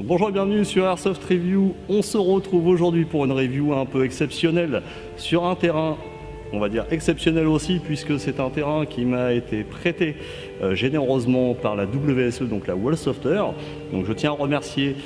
Bonjour et bienvenue sur Airsoft Review. On se retrouve aujourd'hui pour une review un peu exceptionnelle sur un terrain, on va dire exceptionnel aussi, puisque c'est un terrain qui m'a été prêté généreusement par la WSE, donc la Wallsofter. Donc je tiens à remercier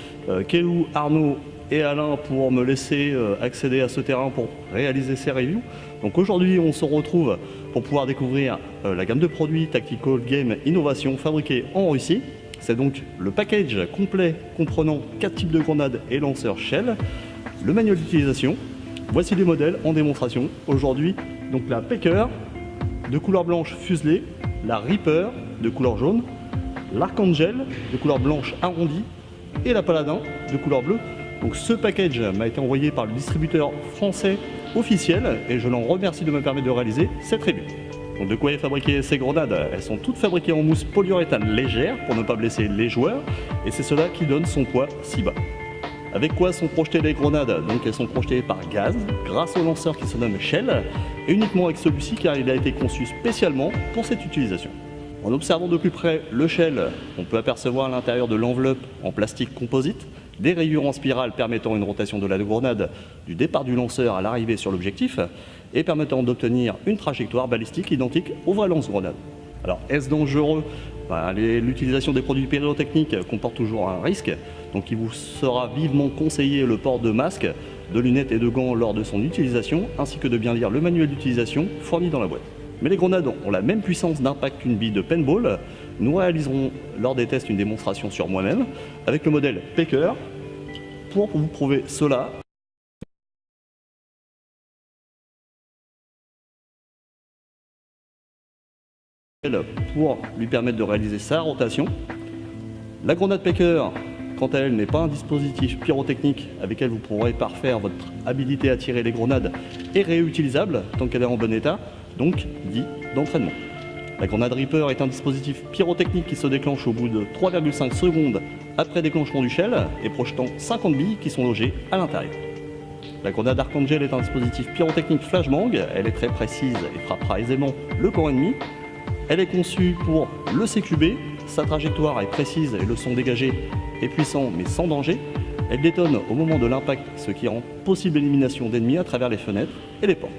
Kelou, Arnaud et Alain pour me laisser accéder à ce terrain pour réaliser ces reviews. Donc aujourd'hui on se retrouve pour pouvoir découvrir la gamme de produits Tactical Game Innovation fabriquée en Russie. C'est donc le package complet comprenant 4 types de grenades et lanceurs Shell, le manuel d'utilisation. Voici les modèles en démonstration aujourd'hui. Donc la Pecker de couleur blanche fuselée, la Reaper de couleur jaune, l'Archangel de couleur blanche arrondie et la Paladin de couleur bleue. Donc ce package m'a été envoyé par le distributeur français officiel et je l'en remercie de me permettre de réaliser cette review. Donc de quoi est fabriquée ces grenades? Elles sont toutes fabriquées en mousse polyuréthane légère pour ne pas blesser les joueurs et c'est cela qui donne son poids si bas. Avec quoi sont projetées les grenades? Donc elles sont projetées par gaz grâce au lanceur qui se nomme Shell et uniquement avec celui-ci car il a été conçu spécialement pour cette utilisation. En observant de plus près le Shell, on peut apercevoir à l'intérieur de l'enveloppe en plastique composite des rayures en spirale permettant une rotation de la grenade du départ du lanceur à l'arrivée sur l'objectif et permettant d'obtenir une trajectoire balistique identique au vrai lance-grenade. Alors est-ce dangereux? L'utilisation des produits pyrotechniques comporte toujours un risque, donc il vous sera vivement conseillé le port de masque, de lunettes et de gants lors de son utilisation, ainsi que de bien lire le manuel d'utilisation fourni dans la boîte. Mais les grenades ont la même puissance d'impact qu'une bille de paintball. Nous réaliserons lors des tests une démonstration sur moi-même avec le modèle Pecker pour vous prouver cela. Pour lui permettre de réaliser sa rotation. La grenade Pecker, quant à elle, n'est pas un dispositif pyrotechnique avec lequel vous pourrez parfaire votre habilité à tirer les grenades et réutilisable tant qu'elle est en bon état, donc dit d'entraînement. La grenade Reaper est un dispositif pyrotechnique qui se déclenche au bout de 3,5 secondes après déclenchement du Shell et projetant 50 billes qui sont logées à l'intérieur. La grenade Archangel est un dispositif pyrotechnique flashbang, elle est très précise et frappera aisément le corps ennemi. Elle est conçue pour le CQB, sa trajectoire est précise et le son dégagé est puissant mais sans danger. Elle détonne au moment de l'impact, ce qui rend possible l'élimination d'ennemis à travers les fenêtres et les portes.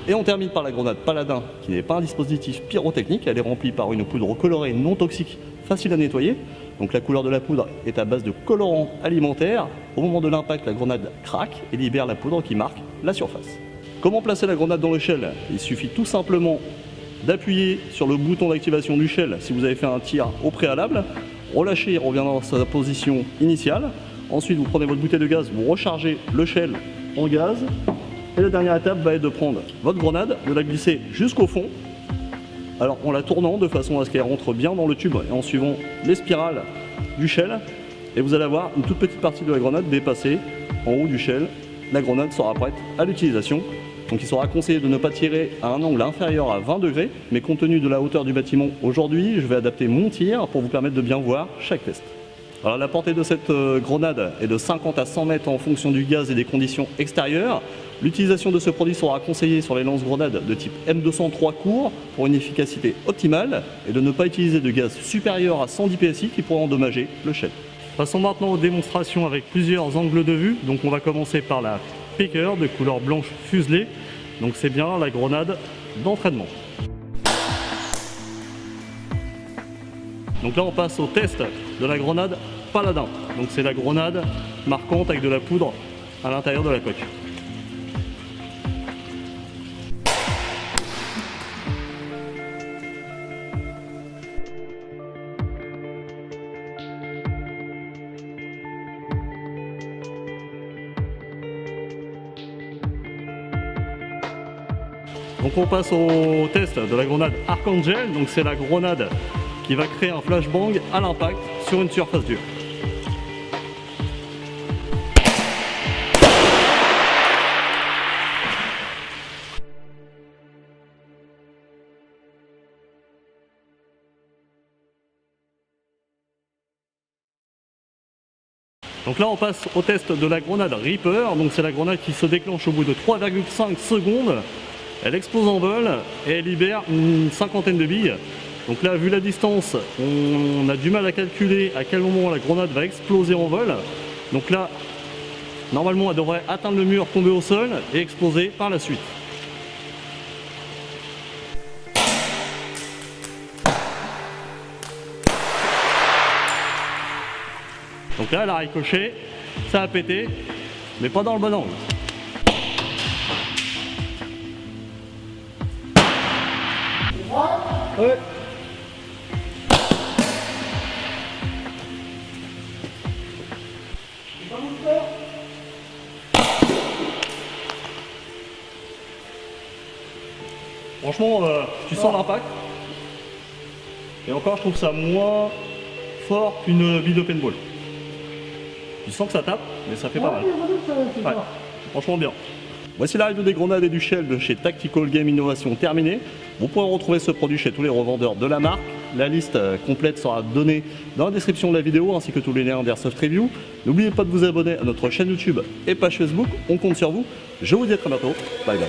Et on termine par la grenade Paladin, qui n'est pas un dispositif pyrotechnique, elle est remplie par une poudre colorée non toxique, facile à nettoyer. Donc la couleur de la poudre est à base de colorant alimentaire. Au moment de l'impact, la grenade craque et libère la poudre qui marque la surface. Comment placer la grenade dans le Shell? Il suffit tout simplement d'appuyer sur le bouton d'activation du Shell si vous avez fait un tir au préalable, relâchez, il revient dans sa position initiale. Ensuite, vous prenez votre bouteille de gaz, vous rechargez le Shell en gaz. Et la dernière étape va être de prendre votre grenade, de la glisser jusqu'au fond. Alors en la tournant de façon à ce qu'elle rentre bien dans le tube et en suivant les spirales du Shell. Et vous allez avoir une toute petite partie de la grenade dépassée en haut du Shell. La grenade sera prête à l'utilisation. Donc il sera conseillé de ne pas tirer à un angle inférieur à 20 degrés. Mais compte tenu de la hauteur du bâtiment aujourd'hui, je vais adapter mon tir pour vous permettre de bien voir chaque test. Alors la portée de cette grenade est de 50 à 100 mètres en fonction du gaz et des conditions extérieures. L'utilisation de ce produit sera conseillée sur les lance-grenades de type M203 court pour une efficacité optimale et de ne pas utiliser de gaz supérieur à 110 PSI qui pourrait endommager le Shell. Passons maintenant aux démonstrations avec plusieurs angles de vue. Donc on va commencer par la Pecker de couleur blanche fuselée. Donc c'est bien la grenade d'entraînement. Donc là on passe au test de la grenade Paladin. Donc c'est la grenade marquante avec de la poudre à l'intérieur de la coque. Donc on passe au test de la grenade Archangel. Donc c'est la grenade qui va créer un flashbang à l'impact sur une surface dure. Donc là on passe au test de la grenade Reaper. Donc c'est la grenade qui se déclenche au bout de 3,5 secondes. Elle explose en vol et elle libère une cinquantaine de billes Donc là, vu la distance, on a du mal à calculer à quel moment la grenade va exploser en vol. Donc là, normalement, elle devrait atteindre le mur, tomber au sol et exploser par la suite. Donc là, elle a ricoché, ça a pété, mais pas dans le bon angle. Ouais. Franchement, tu sens l'impact. Et encore, je trouve ça moins fort qu'une bille de paintball. Tu sens que ça tape, mais ça fait pas mal. Ouais, franchement bien. Voici la review des grenades et du shell de chez Tactical Game Innovation terminée. Vous pourrez retrouver ce produit chez tous les revendeurs de la marque. La liste complète sera donnée dans la description de la vidéo ainsi que tous les liens d'Airsoft Review. N'oubliez pas de vous abonner à notre chaîne YouTube et page Facebook. On compte sur vous. Je vous dis à très bientôt. Bye bye.